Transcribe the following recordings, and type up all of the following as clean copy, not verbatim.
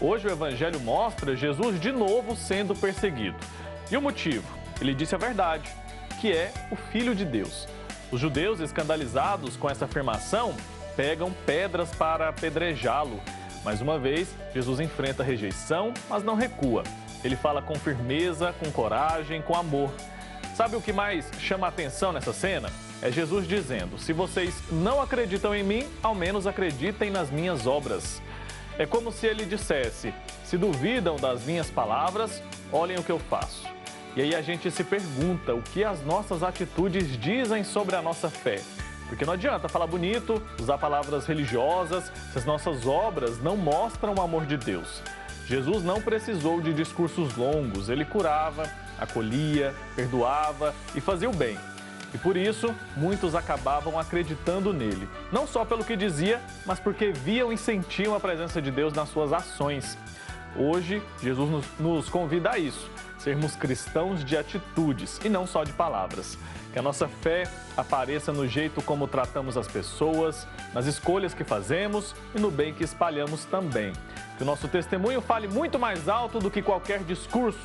Hoje o Evangelho mostra Jesus de novo sendo perseguido. E o motivo? Ele disse a verdade, que é o Filho de Deus. Os judeus, escandalizados com essa afirmação, pegam pedras para apedrejá-lo. Mais uma vez, Jesus enfrenta a rejeição, mas não recua. Ele fala com firmeza, com coragem, com amor. Sabe o que mais chama a atenção nessa cena? É Jesus dizendo: se vocês não acreditam em mim, ao menos acreditem nas minhas obras. É como se ele dissesse: se duvidam das minhas palavras, olhem o que eu faço. E aí a gente se pergunta o que as nossas atitudes dizem sobre a nossa fé. Porque não adianta falar bonito, usar palavras religiosas, se as nossas obras não mostram o amor de Deus. Jesus não precisou de discursos longos, ele curava, acolhia, perdoava e fazia o bem. E por isso, muitos acabavam acreditando nele. Não só pelo que dizia, mas porque viam e sentiam a presença de Deus nas suas ações. Hoje, Jesus nos convida a isso, sermos cristãos de atitudes e não só de palavras. Que a nossa fé apareça no jeito como tratamos as pessoas, nas escolhas que fazemos e no bem que espalhamos também. Que o nosso testemunho fale muito mais alto do que qualquer discurso.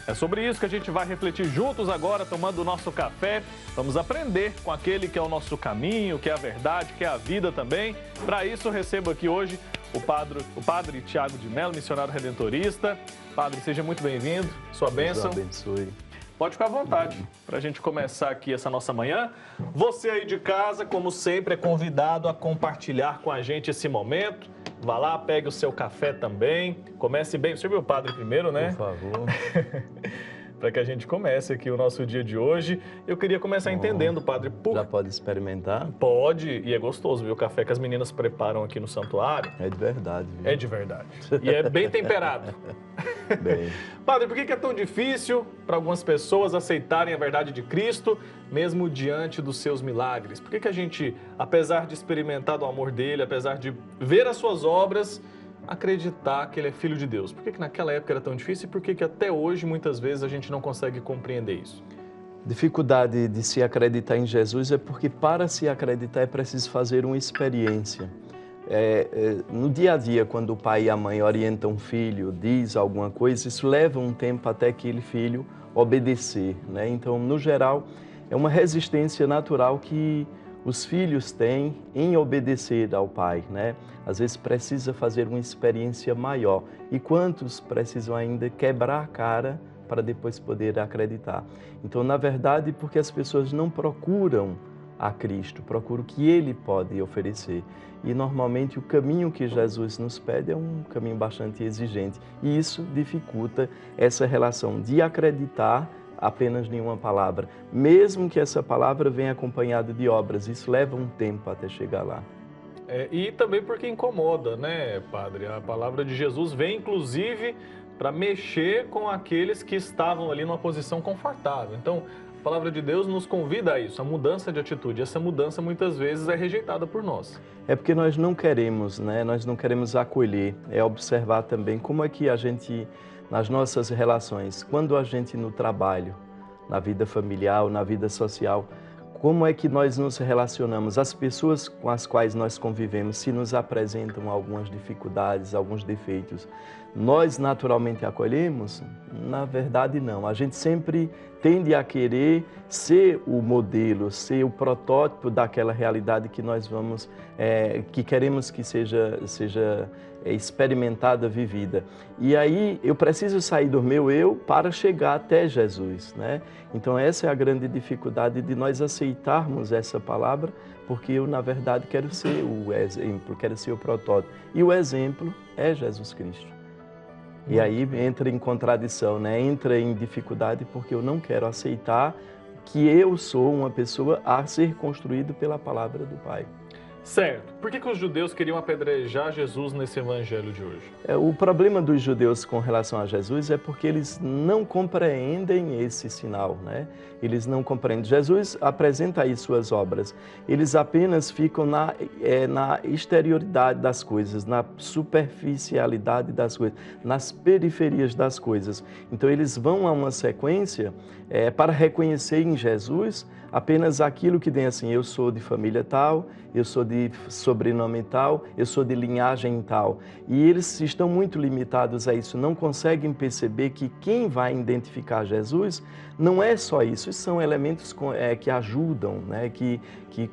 É sobre isso que a gente vai refletir juntos agora, tomando o nosso café. Vamos aprender com aquele que é o nosso caminho, que é a verdade, que é a vida também. Para isso, recebo aqui hoje o padre Tiago de Mello, missionário redentorista. Padre, seja muito bem-vindo. Sua bênção. Deus abençoe. Pode ficar à vontade para a gente começar aqui essa nossa manhã. Você aí de casa, como sempre, é convidado a compartilhar com a gente esse momento. Vá lá, pegue o seu café também. Comece bem. Você viu o padre primeiro, né? Por favor. Para que a gente comece aqui o nosso dia de hoje. Eu queria começar entendendo, padre, Já pode experimentar? Pode, e é gostoso, viu? O café que as meninas preparam aqui no santuário. É de verdade, viu? É de verdade. E é bem temperado. Bem. Padre, por que é tão difícil para algumas pessoas aceitarem a verdade de Cristo, mesmo diante dos seus milagres? Por que a gente, apesar de experimentar do amor dele, apesar de ver as suas obras, acreditar que ele é filho de Deus? Por que naquela época era tão difícil e por que até hoje, muitas vezes, a gente não consegue compreender isso? Dificuldade de se acreditar em Jesus é porque para se acreditar é preciso fazer uma experiência. No dia a dia, quando o pai e a mãe orientam um filho, diz alguma coisa, isso leva um tempo até aquele filho obedecer, né? Então, no geral, é uma resistência natural que os filhos têm em obedecer ao pai, né? Às vezes precisa fazer uma experiência maior. E quantos precisam ainda quebrar a cara para depois poder acreditar? Então, na verdade, porque as pessoas não procuram a Cristo, procuram o que Ele pode oferecer. E normalmente o caminho que Jesus nos pede é um caminho bastante exigente. E isso dificulta essa relação de acreditar apenas em uma palavra, mesmo que essa palavra venha acompanhada de obras. Isso leva um tempo até chegar lá. E também porque incomoda, né, padre? A palavra de Jesus vem, inclusive, para mexer com aqueles que estavam ali numa posição confortável. Então, a palavra de Deus nos convida a isso, a mudança de atitude. Essa mudança, muitas vezes, é rejeitada por nós. É porque nós não queremos, né? Nós não queremos acolher. É observar também como é que a gente, nas nossas relações, quando a gente no trabalho, na vida familiar, na vida social, como é que nós nos relacionamos? As pessoas com as quais nós convivemos, se nos apresentam algumas dificuldades, alguns defeitos, nós naturalmente acolhemos? Na verdade, não. A gente sempre tende a querer ser o modelo, ser o protótipo daquela realidade que nós vamos, que queremos que seja experimentada, vivida. E aí eu preciso sair do meu eu para chegar até Jesus, né? Então essa é a grande dificuldade de nós aceitarmos essa palavra, porque eu, na verdade, quero ser o exemplo, quero ser o protótipo. E o exemplo é Jesus Cristo. E aí entra em contradição, né? Entra em dificuldade porque eu não quero aceitar que eu sou uma pessoa a ser construído pela palavra do Pai. Certo. Por que os judeus queriam apedrejar Jesus nesse evangelho de hoje? O problema dos judeus com relação a Jesus é porque eles não compreendem esse sinal, né? Eles não compreendem. Jesus apresenta aí suas obras. Eles apenas ficam na exterioridade das coisas, na superficialidade das coisas, nas periferias das coisas. Então eles vão a uma sequência para reconhecer em Jesus apenas aquilo que tem assim: eu sou de família tal, eu sou sobrenome tal, eu sou de linhagem tal. E eles estão muito limitados a isso, não conseguem perceber que quem vai identificar Jesus não é só isso, são elementos que ajudam, né, que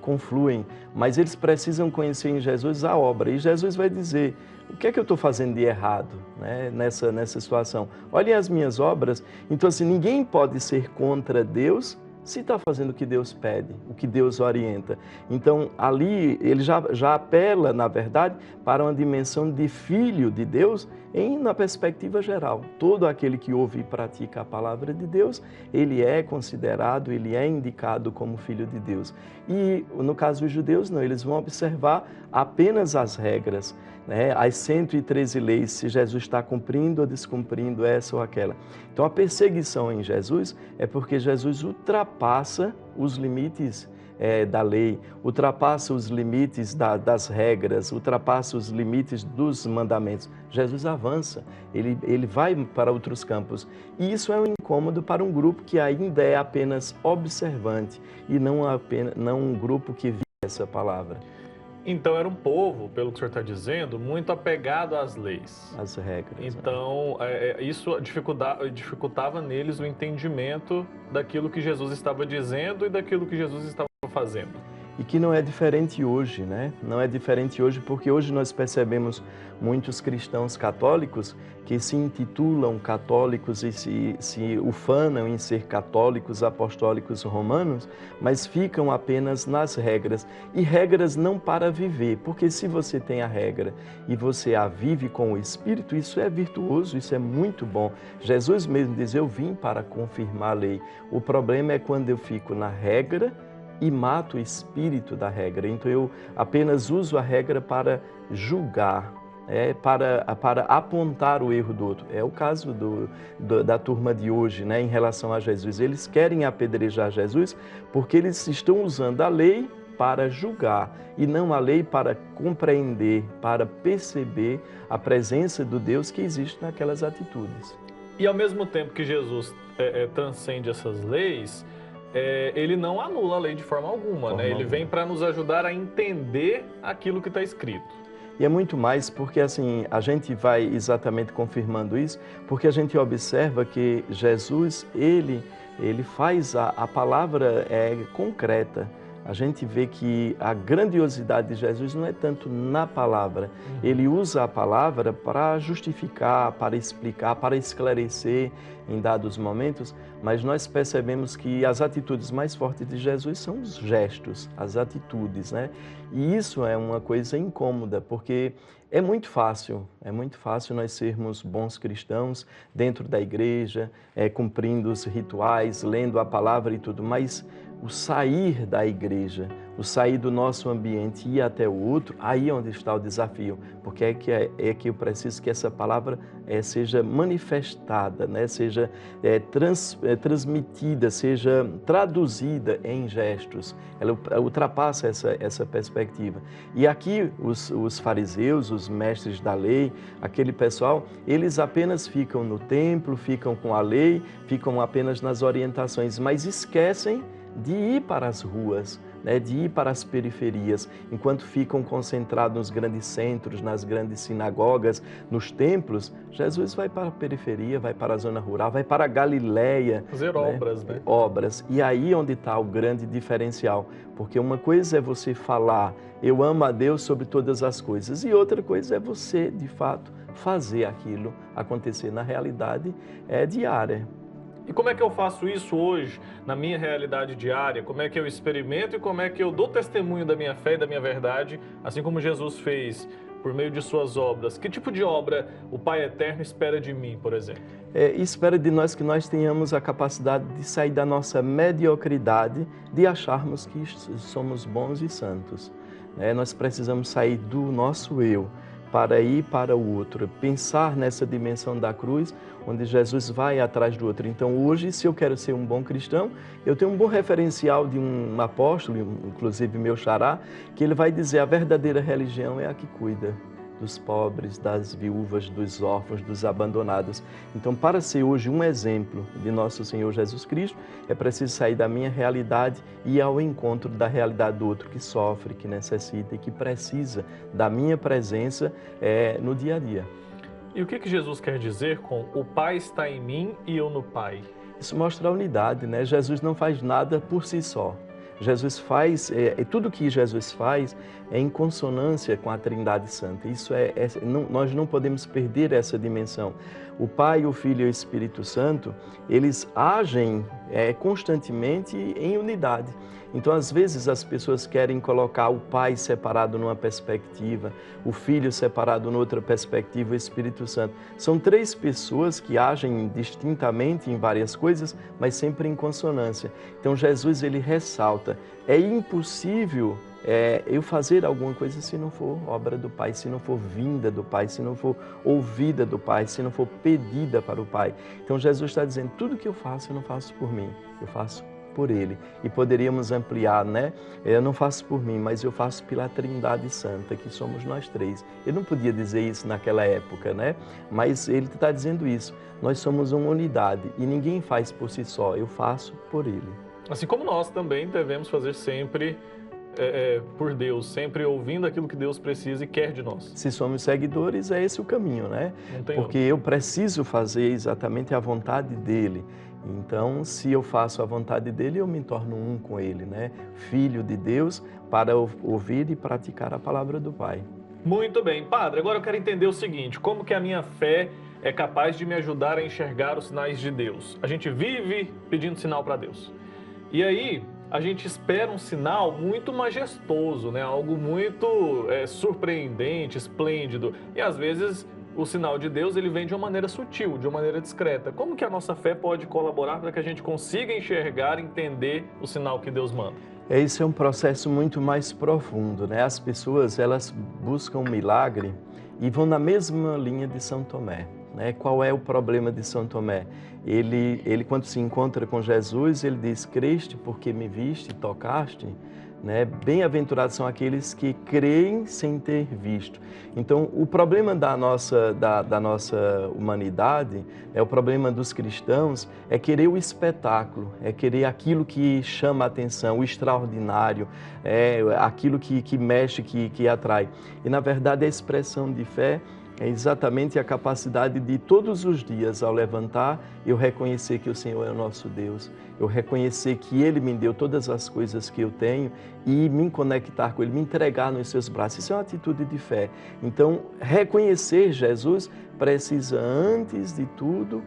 confluem, mas eles precisam conhecer em Jesus a obra. E Jesus vai dizer: o que é que eu estou fazendo de errado, né, nessa situação? Olhem as minhas obras. Então, assim, ninguém pode ser contra Deus se está fazendo o que Deus pede, o que Deus orienta. Então, ali, ele já apela, na verdade, para uma dimensão de filho de Deus na perspectiva geral. Todo aquele que ouve e pratica a palavra de Deus, ele é considerado, ele é indicado como filho de Deus. E, no caso dos judeus, não, eles vão observar apenas as regras, né? As 113 leis, se Jesus está cumprindo ou descumprindo essa ou aquela. Então, a perseguição em Jesus é porque Jesus ultrapassa os limites da lei, ultrapassa os limites das regras, ultrapassa os limites dos mandamentos. Jesus avança, ele vai para outros campos. E isso é um incômodo para um grupo que ainda é apenas observante e não um grupo que vive essa palavra. Então era um povo, pelo que o senhor está dizendo, muito apegado às leis. Às regras. Então, isso dificultava neles o entendimento daquilo que Jesus estava dizendo e daquilo que Jesus estava fazendo. E que não é diferente hoje, né? Não é diferente hoje porque hoje nós percebemos muitos cristãos católicos que se intitulam católicos e se ufanam em ser católicos apostólicos romanos, mas ficam apenas nas regras. E regras não para viver, porque se você tem a regra e você a vive com o Espírito, isso é virtuoso, isso é muito bom. Jesus mesmo diz: eu vim para confirmar a lei. O problema é quando eu fico na regra e mato o espírito da regra. Então eu apenas uso a regra para julgar, para apontar o erro do outro. É o caso da turma de hoje, né, em relação a Jesus. Eles querem apedrejar Jesus porque eles estão usando a lei para julgar e não a lei para compreender, para perceber a presença do Deus que existe naquelas atitudes. E ao mesmo tempo que Jesus transcende essas leis, ele não anula a lei de forma alguma, né? Ele vem para nos ajudar a entender aquilo que está escrito. E é muito mais porque, assim, a gente vai exatamente confirmando isso, porque a gente observa que Jesus, ele faz a palavra concreta. A gente vê que a grandiosidade de Jesus não é tanto na palavra. Ele usa a palavra para justificar, para explicar, para esclarecer em dados momentos, mas nós percebemos que as atitudes mais fortes de Jesus são os gestos, as atitudes, né? E isso é uma coisa incômoda, porque é muito fácil nós sermos bons cristãos dentro da igreja, cumprindo os rituais, lendo a palavra e tudo, mas o sair da igreja, o sair do nosso ambiente e ir até o outro, aí é onde está o desafio, porque é que eu preciso que essa palavra seja manifestada, né? Seja transmitida, seja traduzida em gestos. Ela ultrapassa essa perspectiva. E aqui os fariseus, os mestres da lei, aquele pessoal, eles apenas ficam no templo, ficam com a lei, ficam apenas nas orientações, mas esquecem de ir para as ruas, né, de ir para as periferias, enquanto ficam concentrados nos grandes centros, nas grandes sinagogas, nos templos. Jesus vai para a periferia, vai para a zona rural, vai para a Galileia. Fazer obras, né? Obras. E aí onde está o grande diferencial, porque uma coisa é você falar, eu amo a Deus sobre todas as coisas, e outra coisa é você, de fato, fazer aquilo acontecer na realidade diária. E como é que eu faço isso hoje, na minha realidade diária? Como é que eu experimento e como é que eu dou testemunho da minha fé e da minha verdade, assim como Jesus fez por meio de suas obras? Que tipo de obra o Pai Eterno espera de mim, por exemplo? Espera de nós que nós tenhamos a capacidade de sair da nossa mediocridade, de acharmos que somos bons e santos. Nós precisamos sair do nosso eu para ir para o outro, pensar nessa dimensão da cruz, onde Jesus vai atrás do outro. Então hoje, se eu quero ser um bom cristão, eu tenho um bom referencial de um apóstolo, inclusive meu xará, que ele vai dizer: a verdadeira religião é a que cuida, dos pobres, das viúvas, dos órfãos, dos abandonados. Então, para ser hoje um exemplo de nosso Senhor Jesus Cristo, é preciso sair da minha realidade e ir ao encontro da realidade do outro que sofre, que necessita e que precisa da minha presença no dia a dia. E o que Jesus quer dizer com o Pai está em mim e eu no Pai? Isso mostra a unidade, né? Jesus não faz nada por si só. Jesus faz, tudo que Jesus faz é em consonância com a Trindade Santa. Nós não podemos perder essa dimensão. O Pai, o Filho e o Espírito Santo, eles agem constantemente em unidade. Então, às vezes, as pessoas querem colocar o Pai separado numa perspectiva, o Filho separado noutra perspectiva, o Espírito Santo. São três pessoas que agem distintamente em várias coisas, mas sempre em consonância. Então, Jesus, ele ressalta, é impossível eu fazer alguma coisa se não for obra do Pai, se não for vinda do Pai, se não for ouvida do Pai, se não for pedida para o Pai. Então, Jesus está dizendo, tudo que eu faço, eu não faço por mim, eu faço por Ele. E poderíamos ampliar, né? Eu não faço por mim, mas eu faço pela Trindade Santa, que somos nós três. Ele não podia dizer isso naquela época, né? Mas ele está dizendo isso. Nós somos uma unidade e ninguém faz por si só, eu faço por Ele. Assim como nós também devemos fazer sempre por Deus, sempre ouvindo aquilo que Deus precisa e quer de nós. Se somos seguidores, é esse o caminho, né? Porque eu preciso fazer exatamente a vontade dEle. Então, se eu faço a vontade dEle, eu me torno um com Ele, né? Filho de Deus, para ouvir e praticar a palavra do Pai. Muito bem. Padre, agora eu quero entender o seguinte, como que a minha fé é capaz de me ajudar a enxergar os sinais de Deus? A gente vive pedindo sinal para Deus. E aí, a gente espera um sinal muito majestoso, né? Algo muito surpreendente, esplêndido. E às vezes o sinal de Deus ele vem de uma maneira sutil, de uma maneira discreta. Como que a nossa fé pode colaborar para que a gente consiga enxergar, entender o sinal que Deus manda? Isso é um processo muito mais profundo, né? As pessoas elas buscam um milagre e vão na mesma linha de São Tomé. Né? Qual é o problema de São Tomé? Ele quando se encontra com Jesus, ele diz, creste porque me viste, tocaste, né? Bem-aventurados são aqueles que creem sem ter visto. Então, o problema da nossa humanidade, o problema dos cristãos, é querer o espetáculo, é querer aquilo que chama a atenção, o extraordinário, aquilo que mexe, que atrai. E, na verdade, a expressão de fé é exatamente a capacidade de todos os dias, ao levantar, eu reconhecer que o Senhor é o nosso Deus, eu reconhecer que Ele me deu todas as coisas que eu tenho e me conectar com Ele, me entregar nos seus braços. Isso é uma atitude de fé. Então, reconhecer Jesus precisa, antes de tudo,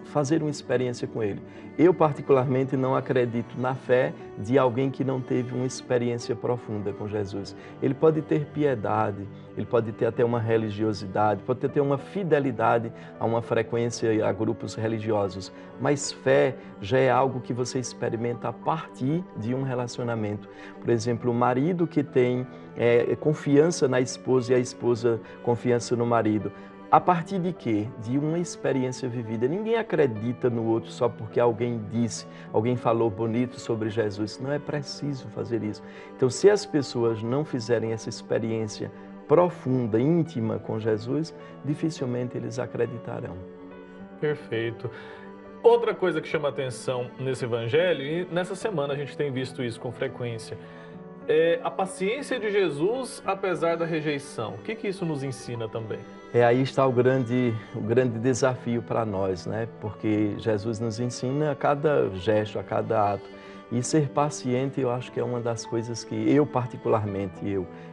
fazer uma experiência com Ele. Eu, particularmente, não acredito na fé de alguém que não teve uma experiência profunda com Jesus. Ele pode ter piedade, ele pode ter até uma religiosidade, pode ter uma fidelidade a uma frequência a grupos religiosos, mas fé já é algo que você experimenta a partir de um relacionamento. Por exemplo, o marido que tem confiança na esposa e a esposa confiança no marido. A partir de quê? De uma experiência vivida. Ninguém acredita no outro só porque alguém disse, alguém falou bonito sobre Jesus. Não é preciso fazer isso. Então, se as pessoas não fizerem essa experiência profunda, íntima com Jesus, dificilmente eles acreditarão. Perfeito. Outra coisa que chama atenção nesse evangelho, e nessa semana a gente tem visto isso com frequência, é a paciência de Jesus apesar da rejeição. O que isso nos ensina também? Aí está o grande desafio para nós, né? Porque Jesus nos ensina a cada gesto, a cada ato. E ser paciente, eu acho que é uma das coisas que eu, particularmente,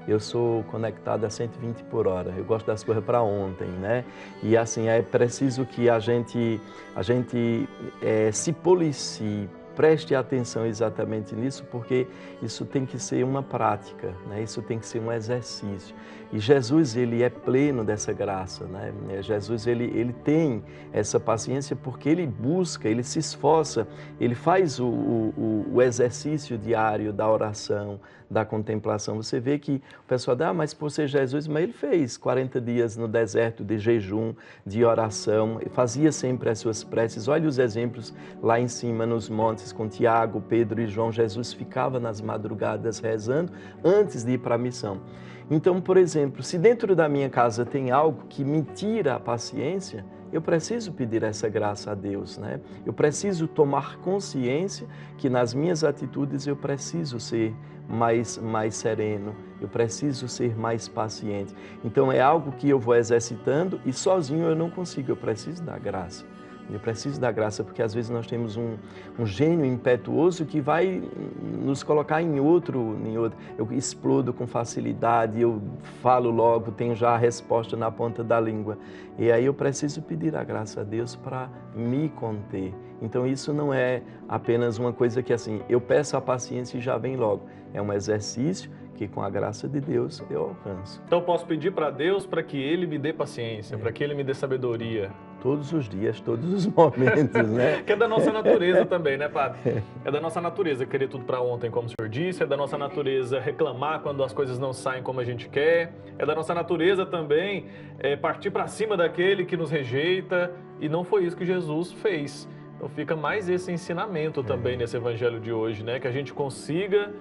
eu sou conectado a 120 por hora. Eu gosto das coisas para ontem, né? E assim, é preciso que a gente se policie, preste atenção exatamente nisso, porque isso tem que ser uma prática, né? Isso tem que ser um exercício. E Jesus, ele é pleno dessa graça, né? Jesus, ele tem essa paciência porque ele busca, ele se esforça, ele faz o exercício diário da oração, da contemplação. Você vê que o pessoal diz, mas por ser Jesus, mas ele fez 40 dias no deserto de jejum, de oração, fazia sempre as suas preces. Olha os exemplos lá em cima nos montes. montes com Tiago, Pedro e João, Jesus ficava nas madrugadas rezando antes de ir para a missão. Então, por exemplo, se dentro da minha casa tem algo que me tira a paciência, eu preciso pedir essa graça a Deus, né? Eu preciso tomar consciência que nas minhas atitudes eu preciso ser mais sereno, eu preciso ser mais paciente. Então é algo que eu vou exercitando e sozinho eu não consigo, eu preciso da graça. Eu preciso da graça porque às vezes nós temos um gênio impetuoso que vai nos colocar em outro. Eu explodo com facilidade, eu falo logo, tenho já a resposta na ponta da língua. E aí eu preciso pedir a graça a Deus para me conter. Então isso não é apenas uma coisa que assim, eu peço a paciência e já vem logo. É um exercício que com a graça de Deus eu alcanço. Então eu posso pedir para Deus para que Ele me dê paciência, para que Ele me dê sabedoria. Todos os dias, todos os momentos, né? Que é da nossa natureza também, né, Padre? É da nossa natureza querer tudo para ontem, como o senhor disse, é da nossa natureza reclamar quando as coisas não saem como a gente quer, é da nossa natureza também partir para cima daquele que nos rejeita, e não foi isso que Jesus fez. Então fica mais esse ensinamento também nesse evangelho de hoje, né? Que a gente consiga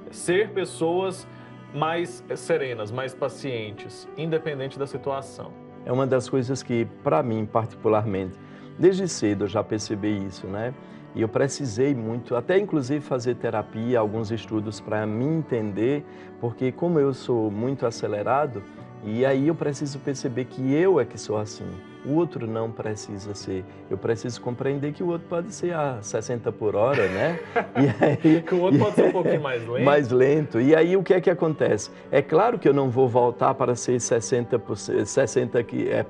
ser pessoas mais serenas, mais pacientes, independente da situação. É uma das coisas que, para mim, particularmente, desde cedo eu já percebi isso, né? E eu precisei muito, até inclusive fazer terapia, alguns estudos para me entender, porque como eu sou muito acelerado, e aí eu preciso perceber que eu é que sou assim. O outro não precisa ser. Eu preciso compreender que o outro pode ser a 60 por hora, né? E aí, que o outro pode ser um pouquinho mais lento. Mais lento. E aí o que é que acontece? É claro que eu não vou voltar para ser 60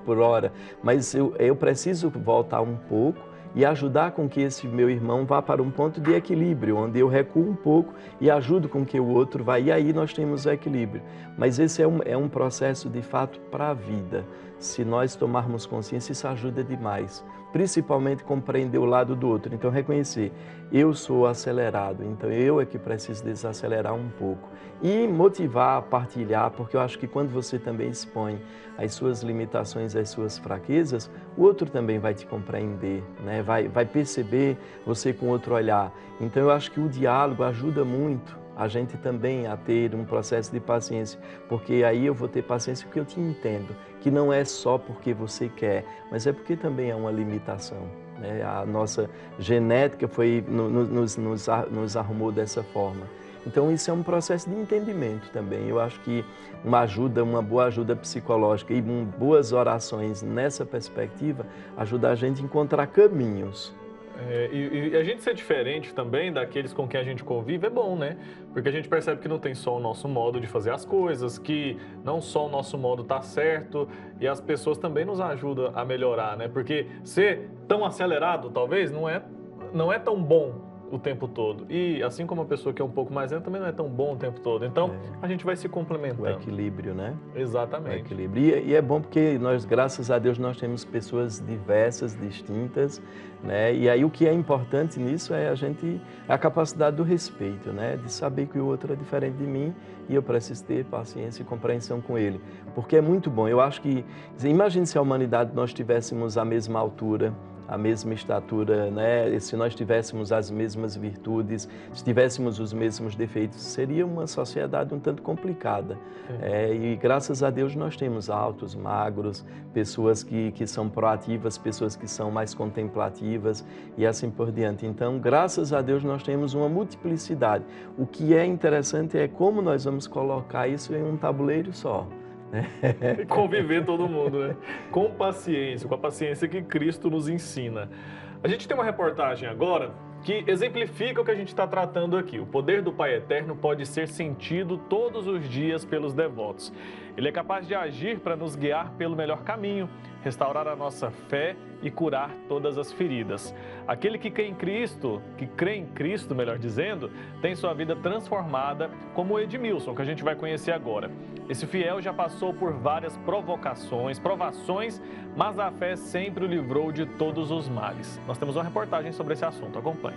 por hora, mas eu preciso voltar um pouco e ajudar com que esse meu irmão vá para um ponto de equilíbrio, onde eu recuo um pouco e ajudo com que o outro vá. E aí nós temos o equilíbrio. Mas esse é um processo, de fato, para a vida. Se nós tomarmos consciência, isso ajuda demais. Principalmente compreender o lado do outro. Então, reconhecer, eu sou acelerado, então eu é que preciso desacelerar um pouco. E motivar a partilhar, porque eu acho que quando você também expõe as suas limitações, as suas fraquezas, o outro também vai te compreender, né? Vai perceber você com outro olhar. Então, eu acho que o diálogo ajuda muito a gente também a ter um processo de paciência, porque aí eu vou ter paciência porque eu te entendo, que não é só porque você quer, mas é porque também é uma limitação, né? A nossa genética nos arrumou dessa forma. Então isso é um processo de entendimento também. Eu acho que uma boa ajuda psicológica e boas orações nessa perspectiva ajuda a gente a encontrar caminhos. E a gente ser diferente também daqueles com quem a gente convive é bom, né? Porque a gente percebe que não tem só o nosso modo de fazer as coisas, que não só o nosso modo tá certo, e as pessoas também nos ajudam a melhorar, né? Porque ser tão acelerado, talvez, não é tão bom o tempo todo. E assim como a pessoa que é um pouco mais lenta também não é tão bom o tempo todo. Então, a gente vai se complementando. O equilíbrio, né? Exatamente. O equilíbrio. E é bom porque nós, graças a Deus, nós temos pessoas diversas, distintas, né? E aí o que é importante nisso é a capacidade do respeito, né? De saber que o outro é diferente de mim e eu preciso ter paciência e compreensão com ele. Porque é muito bom. Eu acho que, imagine se a humanidade nós tivéssemos a mesma altura, a mesma estatura, né? Se nós tivéssemos as mesmas virtudes, se tivéssemos os mesmos defeitos, seria uma sociedade um tanto complicada. E graças a Deus nós temos altos, magros, pessoas que são proativas, pessoas que são mais contemplativas e assim por diante. Então, graças a Deus nós temos uma multiplicidade. O que é interessante é como nós vamos colocar isso em um tabuleiro só. E conviver todo mundo, né? Com paciência, com a paciência que Cristo nos ensina. A gente tem uma reportagem agora que exemplifica o que a gente está tratando aqui. O poder do Pai Eterno pode ser sentido todos os dias pelos devotos. Ele é capaz de agir para nos guiar pelo melhor caminho, restaurar a nossa fé e curar todas as feridas. Aquele que crê em Cristo, melhor dizendo, tem sua vida transformada, como o Edmilson, que a gente vai conhecer agora. Esse fiel já passou por várias provações, mas a fé sempre o livrou de todos os males. Nós temos uma reportagem sobre esse assunto, acompanhe.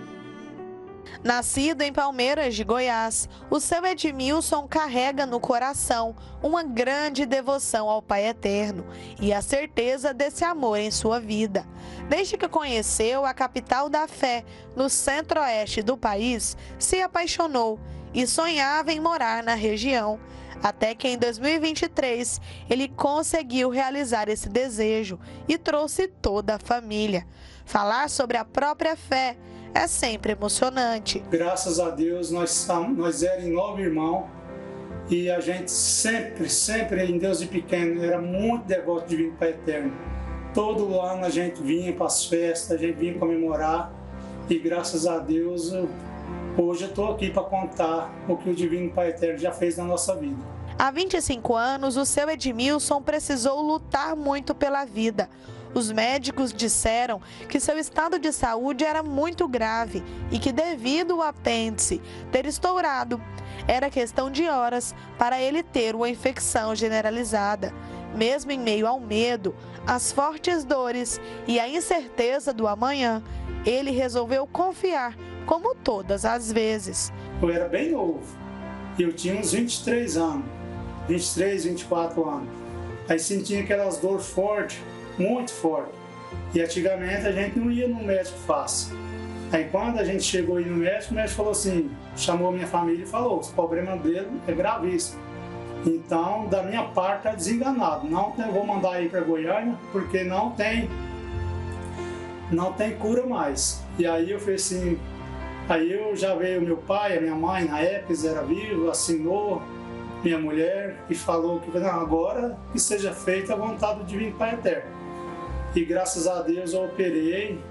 Nascido em Palmeiras de Goiás, o seu Edmilson carrega no coração uma grande devoção ao Pai Eterno e a certeza desse amor em sua vida. Desde que conheceu a capital da fé, no centro-oeste do país, se apaixonou e sonhava em morar na região. Até que em 2023 ele conseguiu realizar esse desejo e trouxe toda a família. Falar sobre a própria fé é sempre emocionante. Graças a Deus, nós éramos 9 irmãos e a gente sempre, em Deus de pequeno, era muito devoto de Divino Pai Eterno. Todo ano a gente vinha para as festas, a gente vinha comemorar e graças a Deus, hoje eu estou aqui para contar o que o Divino Pai Eterno já fez na nossa vida. Há 25 anos, o seu Edmilson precisou lutar muito pela vida. Os médicos disseram que seu estado de saúde era muito grave e que, devido ao apêndice ter estourado, era questão de horas para ele ter uma infecção generalizada. Mesmo em meio ao medo, às fortes dores e à incerteza do amanhã, ele resolveu confiar, como todas as vezes. Eu era bem novo, eu tinha uns 23 anos, 23, 24 anos. Aí sentia aquelas dores fortes, muito forte. E antigamente a gente não ia no médico fácil. Aí quando a gente chegou aí no médico, o médico falou assim, chamou a minha família e falou, o problema dele é gravíssimo. Então, da minha parte, está desenganado. Não vou mandar aí para Goiânia, porque não tem cura mais. E aí eu falei assim, aí eu já veio meu pai, a minha mãe, na época eles eram vivos, assinou minha mulher e falou que não, agora que seja feita a vontade do Divino Pai Eterno. E graças a Deus eu operei,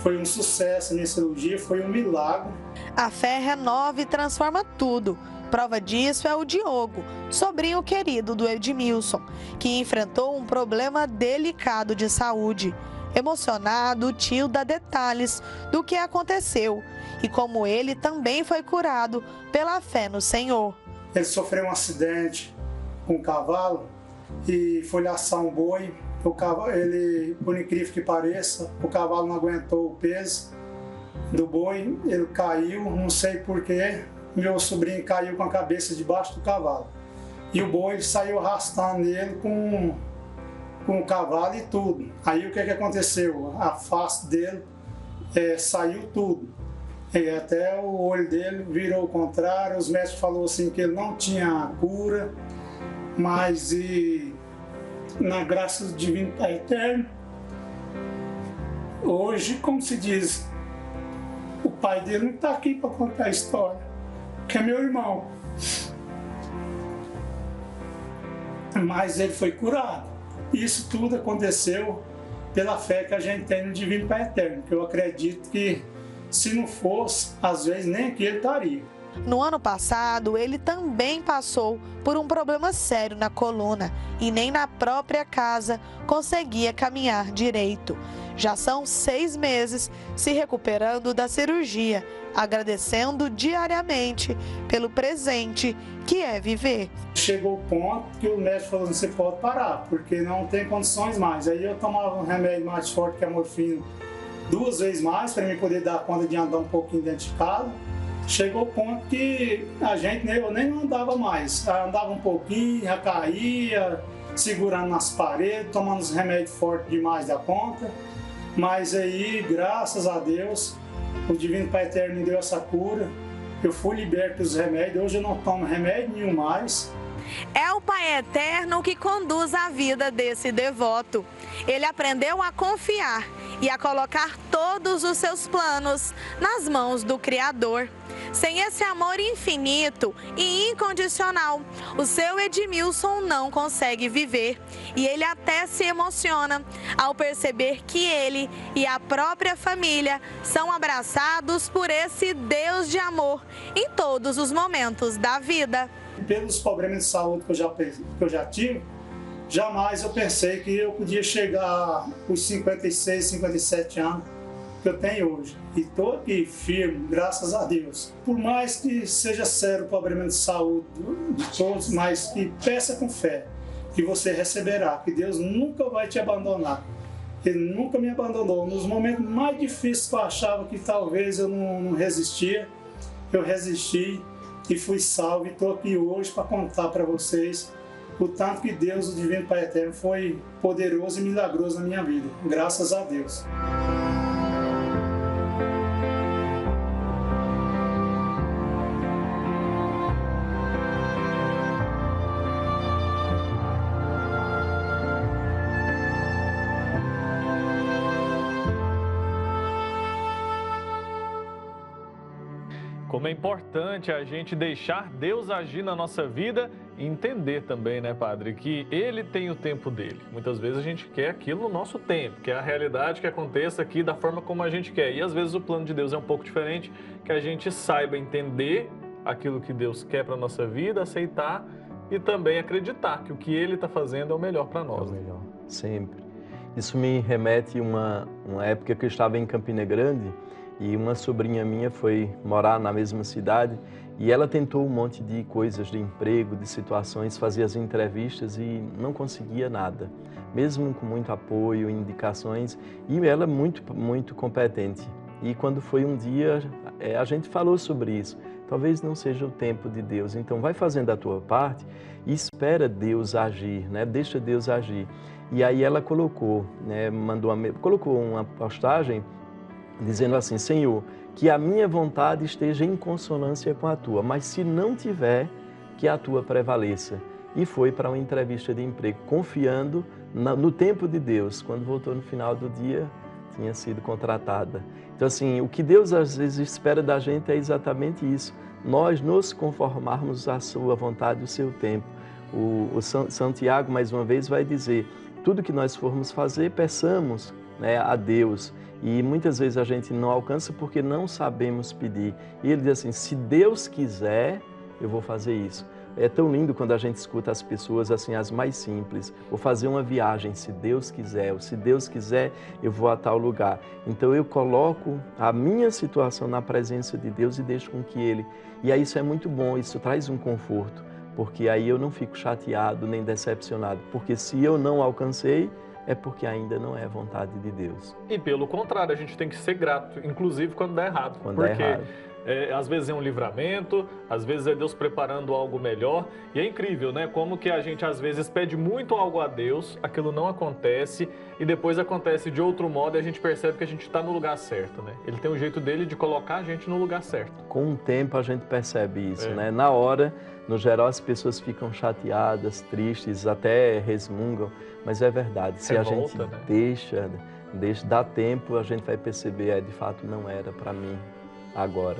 foi um sucesso minha cirurgia, foi um milagre. A fé renova e transforma tudo. Prova disso é o Diogo, sobrinho querido do Edmilson, que enfrentou um problema delicado de saúde. Emocionado, o tio dá detalhes do que aconteceu e como ele também foi curado pela fé no Senhor. Ele sofreu um acidente com um cavalo e foi laçar um boi. O cavalo, por incrível que pareça, o cavalo não aguentou o peso do boi, ele caiu, não sei porquê. Meu sobrinho caiu com a cabeça debaixo do cavalo. E o boi saiu arrastando ele com o cavalo e tudo. Aí o que aconteceu? A face dele saiu tudo. E até o olho dele virou ao contrário. Os médicos falaram assim que ele não tinha cura, mas na graça do Divino Pai Eterno, hoje, como se diz, o pai dele não está aqui para contar a história, que é meu irmão. Mas ele foi curado. Isso tudo aconteceu pela fé que a gente tem no Divino Pai Eterno, que eu acredito que se não fosse, às vezes nem aqui ele estaria. No ano passado, ele também passou por um problema sério na coluna e nem na própria casa conseguia caminhar direito. Já são 6 meses se recuperando da cirurgia, agradecendo diariamente pelo presente que é viver. Chegou o ponto que o médico falou, você pode parar, porque não tem condições mais. Aí eu tomava um remédio mais forte que a morfina 2 vezes mais, para mim poder dar conta de andar um pouquinho dentro de casa. Chegou o ponto que eu nem andava mais, andava um pouquinho, já caía, segurando nas paredes, tomando os remédios fortes demais da conta. Mas aí, graças a Deus, o Divino Pai Eterno me deu essa cura, eu fui liberto dos remédios, hoje eu não tomo remédio nenhum mais. É o Pai Eterno que conduz a vida desse devoto. Ele aprendeu a confiar e a colocar todos os seus planos nas mãos do Criador. Sem esse amor infinito e incondicional, o seu Edmilson não consegue viver. E ele até se emociona ao perceber que ele e a própria família são abraçados por esse Deus de amor em todos os momentos da vida. Pelos problemas de saúde que eu já tive, jamais eu pensei que eu podia chegar aos 56, 57 anos que eu tenho hoje. E estou aqui firme, graças a Deus. Por mais que seja sério o problema de saúde de todos, mas que peça com fé, que você receberá, que Deus nunca vai te abandonar. Ele nunca me abandonou. Nos momentos mais difíceis que eu achava que talvez eu não resistia, eu resisti e fui salvo e estou aqui hoje para contar para vocês o tanto que Deus, o Divino Pai Eterno, foi poderoso e milagroso na minha vida. Graças a Deus. Como é importante a gente deixar Deus agir na nossa vida e entender também, né, Padre, que Ele tem o tempo dele. Muitas vezes a gente quer aquilo no nosso tempo, que é a realidade que aconteça aqui da forma como a gente quer. E às vezes o plano de Deus é um pouco diferente, que a gente saiba entender aquilo que Deus quer para a nossa vida, aceitar e também acreditar que o que Ele está fazendo é o melhor para nós. É o melhor, sempre. Isso me remete a uma época que eu estava em Campina Grande, e uma sobrinha minha foi morar na mesma cidade e ela tentou um monte de coisas, de emprego, de situações, fazia as entrevistas e não conseguia nada, mesmo com muito apoio, indicações, e ela muito competente. E quando foi um dia, a gente falou sobre isso. Talvez não seja o tempo de Deus, então vai fazendo a tua parte e espera Deus agir, né? Deixa Deus agir. E aí ela colocou, né? Colocou uma postagem dizendo assim: Senhor, que a minha vontade esteja em consonância com a tua, mas se não tiver, que a tua prevaleça. E foi para uma entrevista de emprego, confiando no tempo de Deus. Quando voltou no final do dia, tinha sido contratada. Então, assim, o que Deus às vezes espera da gente é exatamente isso. Nós nos conformarmos à sua vontade, o seu tempo. O Santiago, mais uma vez, vai dizer, tudo que nós formos fazer, peçamos, né, a Deus. E muitas vezes a gente não alcança porque não sabemos pedir. E ele diz assim, se Deus quiser, eu vou fazer isso. É tão lindo quando a gente escuta as pessoas assim, as mais simples. Vou fazer uma viagem, se Deus quiser. Ou se Deus quiser, eu vou a tal lugar. Então eu coloco a minha situação na presença de Deus e deixo com que Ele... E aí isso é muito bom, isso traz um conforto. Porque aí eu não fico chateado nem decepcionado. Porque se eu não alcancei, é porque ainda não é vontade de Deus. E pelo contrário, a gente tem que ser grato, inclusive quando dá errado. Quando dá errado. Às vezes é um livramento, às vezes é Deus preparando algo melhor. E é incrível, né? Como que a gente às vezes pede muito algo a Deus, aquilo não acontece e depois acontece de outro modo e a gente percebe que a gente está no lugar certo, né? Ele tem um jeito dele de colocar a gente no lugar certo. Com o tempo a gente percebe isso, né? Na hora, no geral, as pessoas ficam chateadas, tristes, até resmungam, mas é verdade. Se Revolta, a gente, né, deixa, dá tempo, a gente vai perceber, de fato não era para mim agora.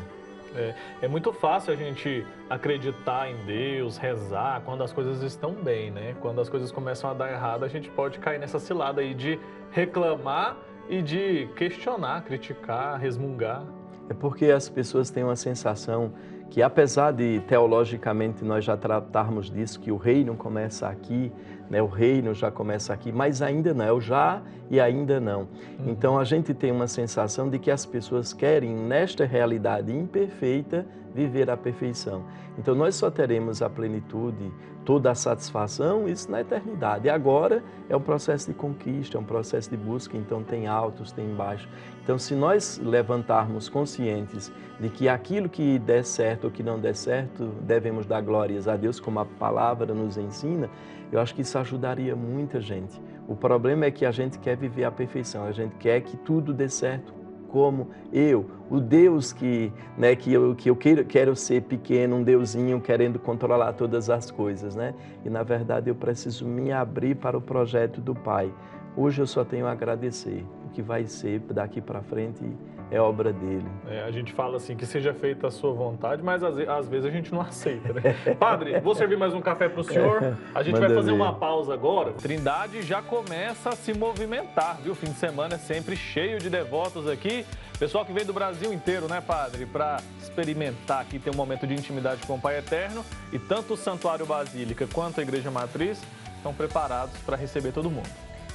É muito fácil a gente acreditar em Deus, rezar, quando as coisas estão bem, né? Quando as coisas começam a dar errado, a gente pode cair nessa cilada aí de reclamar e de questionar, criticar, resmungar. É porque as pessoas têm uma sensação que, apesar de teologicamente nós já tratarmos disso, que o reino começa aqui, né? O reino já começa aqui, mas ainda não, é o já e ainda não. Então a gente tem uma sensação de que as pessoas querem, nesta realidade imperfeita, viver a perfeição. Então nós só teremos a plenitude, toda a satisfação, isso na eternidade. E agora é um processo de conquista, é um processo de busca, então tem altos, tem baixos. Então se nós levantarmos conscientes de que aquilo que der certo ou que não der certo, devemos dar glórias a Deus, como a palavra nos ensina, eu acho que isso ajudaria muita gente. O problema é que a gente quer viver a perfeição, a gente quer que tudo dê certo como o Deus que eu quero ser pequeno, um deusinho querendo controlar todas as coisas, né? E na verdade eu preciso me abrir para o projeto do Pai. Hoje eu só tenho a agradecer. O que vai ser daqui para frente é obra dele. A gente fala assim, que seja feita a sua vontade, mas às vezes a gente não aceita, né? Padre, vou servir mais um café para o senhor. A gente vai fazer uma pausa agora. Trindade já começa a se movimentar, viu? Fim de semana é sempre cheio de devotos aqui. Pessoal que vem do Brasil inteiro, né, Padre? Para experimentar aqui, ter um momento de intimidade com o Pai Eterno. E tanto o Santuário Basílica quanto a Igreja Matriz estão preparados para receber todo mundo.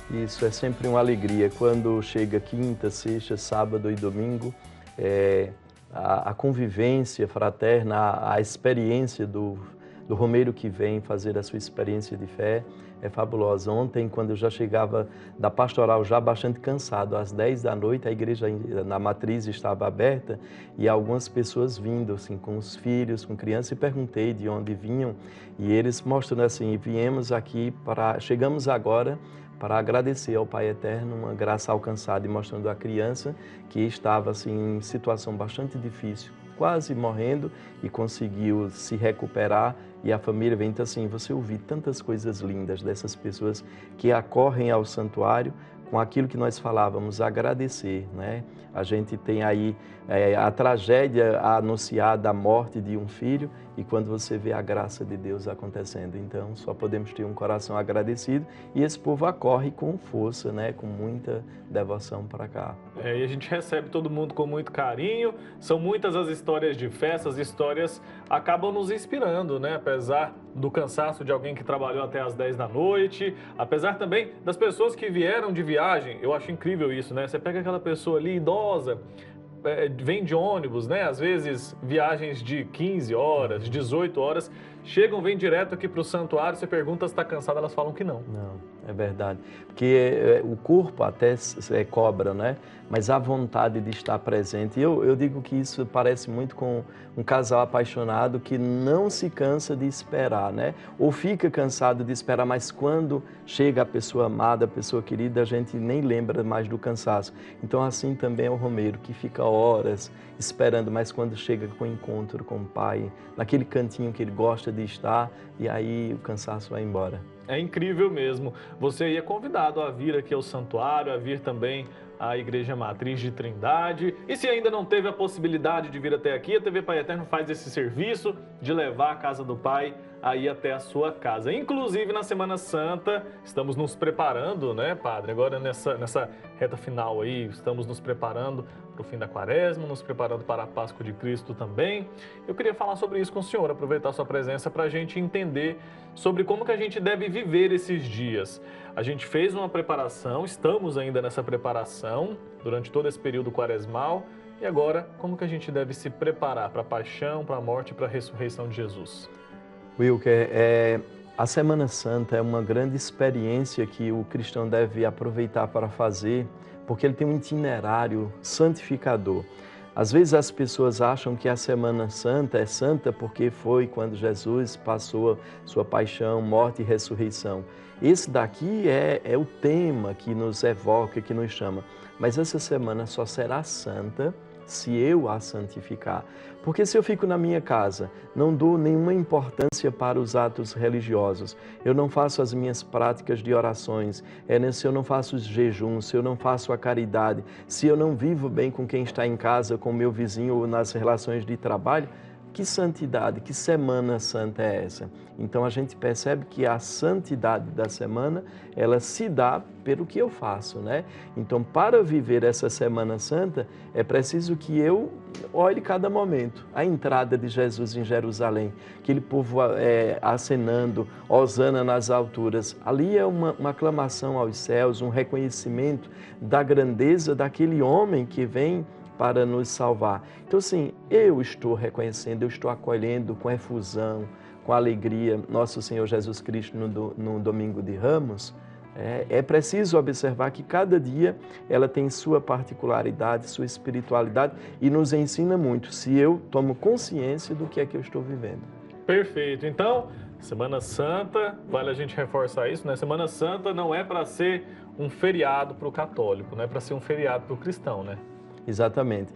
Isso é sempre uma alegria. Quando chega quinta, sexta, sábado e domingo, a convivência fraterna, a experiência do romeiro que vem fazer a sua experiência de fé é fabulosa. Ontem, quando eu já chegava da pastoral, já bastante cansado, às 10 da noite, a igreja na matriz estava aberta e algumas pessoas vindo, assim, com os filhos, com crianças, e perguntei de onde vinham, e eles mostrando assim, chegamos agora para agradecer ao Pai Eterno uma graça alcançada, e mostrando a criança que estava assim, em situação bastante difícil, quase morrendo, e conseguiu se recuperar. E a família vem, então assim, você ouvir tantas coisas lindas dessas pessoas que acorrem ao santuário com aquilo que nós falávamos, agradecer, né? A gente tem aí a tragédia anunciada, a morte de um filho, e quando você vê a graça de Deus acontecendo, então só podemos ter um coração agradecido, e esse povo acorre com força, né? Com muita devoção para cá. E a gente recebe todo mundo com muito carinho, são muitas as histórias de fé, essas histórias acabam nos inspirando, né? Apesar do cansaço de alguém que trabalhou até às 10 da noite, apesar também das pessoas que vieram de viagem, eu acho incrível isso, né? Você pega aquela pessoa ali, idosa, vem de ônibus, né? Às vezes viagens de 15 horas, 18 horas, vêm direto aqui para o santuário, você pergunta se está cansada, elas falam que não. Não, é verdade. Porque o corpo até cobra, né? Mas a vontade de estar presente. Eu digo que isso parece muito com um casal apaixonado que não se cansa de esperar, né? Ou fica cansado de esperar, mas quando chega a pessoa amada, a pessoa querida, a gente nem lembra mais do cansaço. Então assim também é o romeiro, que fica horas esperando, mas quando chega com o encontro com o Pai, naquele cantinho que ele gosta de estar, e aí o cansaço vai embora. É incrível mesmo. Você ia convidado a vir aqui ao santuário, a vir também à Igreja Matriz de Trindade. E se ainda não teve a possibilidade de vir até aqui, a TV Pai Eterno faz esse serviço de levar a casa do Pai aí até a sua casa. Inclusive, na Semana Santa, estamos nos preparando, né, Padre? Agora, nessa reta final aí, estamos nos preparando para o fim da Quaresma, nos preparando para a Páscoa de Cristo também. Eu queria falar sobre isso com o senhor, aproveitar a sua presença para a gente entender sobre como que a gente deve viver esses dias. A gente fez uma preparação, estamos ainda nessa preparação durante todo esse período quaresmal. E agora, como que a gente deve se preparar para a paixão, para a morte e para a ressurreição de Jesus? Wilker, a Semana Santa é uma grande experiência que o cristão deve aproveitar para fazer, porque ele tem um itinerário santificador. Às vezes as pessoas acham que a Semana Santa é santa porque foi quando Jesus passou sua paixão, morte e ressurreição. Esse daqui é o tema que nos evoca, que nos chama. Mas essa semana só será santa se eu a santificar. Porque se eu fico na minha casa, não dou nenhuma importância para os atos religiosos, eu não faço as minhas práticas de orações, se eu não faço os jejuns, se eu não faço a caridade, se eu não vivo bem com quem está em casa, com o meu vizinho ou nas relações de trabalho, que santidade, que Semana Santa é essa? Então a gente percebe que a santidade da semana, ela se dá pelo que eu faço, né? Então, para viver essa Semana Santa, é preciso que eu olhe cada momento. A entrada de Jesus em Jerusalém, aquele povo acenando, hosana nas alturas. Ali é uma aclamação aos céus, um reconhecimento da grandeza daquele homem que vem para nos salvar. Então, assim, eu estou reconhecendo, eu estou acolhendo com efusão, com alegria, nosso Senhor Jesus Cristo no Domingo de Ramos. É preciso observar que cada dia ela tem sua particularidade, sua espiritualidade e nos ensina muito, se eu tomo consciência do que é que eu estou vivendo. Perfeito. Então, Semana Santa, vale a gente reforçar isso, né? Semana Santa não é para ser um feriado para o católico, não é para ser um feriado para o cristão, né? Exatamente.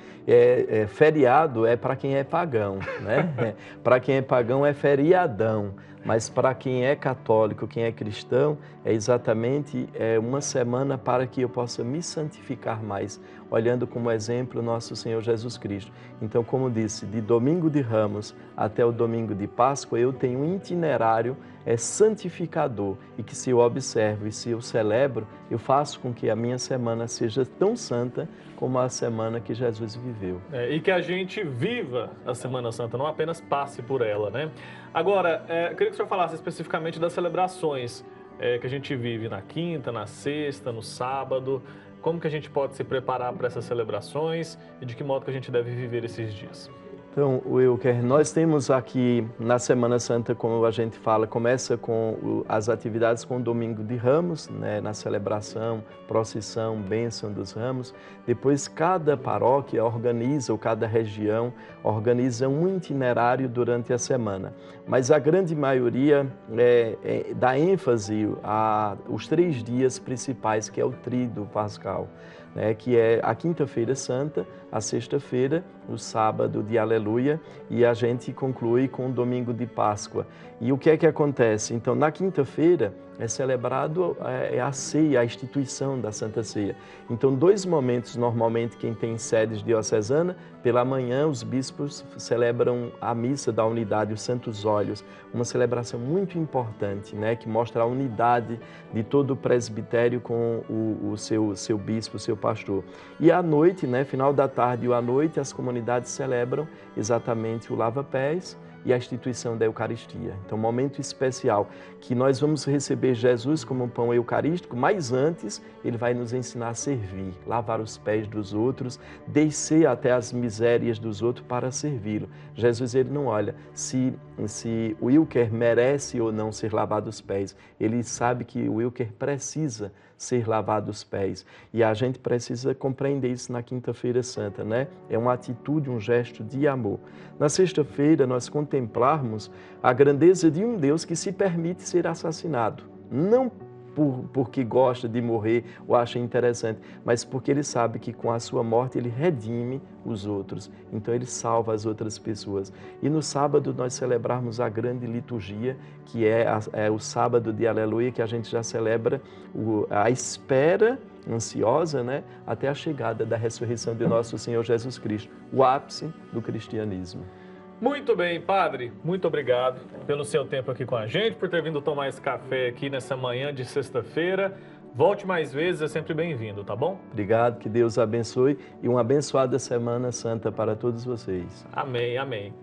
Feriado é para quem é pagão, né? Para quem é pagão é feriadão, mas para quem é católico, quem é cristão, é exatamente uma semana para que eu possa me santificar mais, olhando como exemplo nosso Senhor Jesus Cristo. Então, como disse, de Domingo de Ramos até o Domingo de Páscoa, eu tenho um itinerário santificador e que se eu observo e se eu celebro, eu faço com que a minha semana seja tão santa como a semana que Jesus viveu. E que a gente viva a Semana Santa, não apenas passe por ela, né? Agora, eu queria que o senhor falasse especificamente das celebrações que a gente vive na quinta, na sexta, no sábado. Como que a gente pode se preparar para essas celebrações e de que modo que a gente deve viver esses dias? Então, Wilker, nós temos aqui na Semana Santa, como a gente fala, começa com as atividades com o Domingo de Ramos, né, na celebração, procissão, bênção dos ramos. Depois, cada paróquia organiza, ou cada região organiza um itinerário durante a semana. Mas a grande maioria dá ênfase aos 3 dias principais, que é o tríduo pascal, né, que é a Quinta-feira Santa, a Sexta-feira, o Sábado de Aleluia, e a gente conclui com o Domingo de Páscoa. E o que é que acontece? Então, na quinta-feira é celebrado a ceia, a instituição da Santa Ceia. Então, 2 momentos, normalmente, quem tem sedes diocesanas, pela manhã os bispos celebram a missa da unidade, os Santos Óleos, uma celebração muito importante, né, que mostra a unidade de todo o presbitério com o seu bispo, o seu pastor. E à noite, né, final da tarde e à noite, as comunidades celebram exatamente o lava-pés e a instituição da Eucaristia. Então, um momento especial que nós vamos receber Jesus como um pão eucarístico, mas antes ele vai nos ensinar a servir, lavar os pés dos outros, descer até as misérias dos outros para servi-lo. Jesus, ele não olha se o Wilker merece ou não ser lavado os pés. Ele sabe que o Wilker precisa ser lavado os pés. E a gente precisa compreender isso na Quinta-feira Santa, né? É uma atitude, um gesto de amor. Na sexta-feira, nós contemplarmos a grandeza de um Deus que se permite ser assassinado. Não porque gosta de morrer ou acha interessante, mas porque ele sabe que com a sua morte ele redime os outros. Então ele salva as outras pessoas. E no sábado nós celebrarmos a grande liturgia, que é o sábado de Aleluia, que a gente já celebra a espera ansiosa, né, até a chegada da ressurreição de nosso Senhor Jesus Cristo, o ápice do cristianismo. Muito bem, padre. Muito obrigado pelo seu tempo aqui com a gente, por ter vindo tomar esse café aqui nessa manhã de sexta-feira. Volte mais vezes, é sempre bem-vindo, tá bom? Obrigado, que Deus abençoe e uma abençoada Semana Santa para todos vocês. Amém, amém.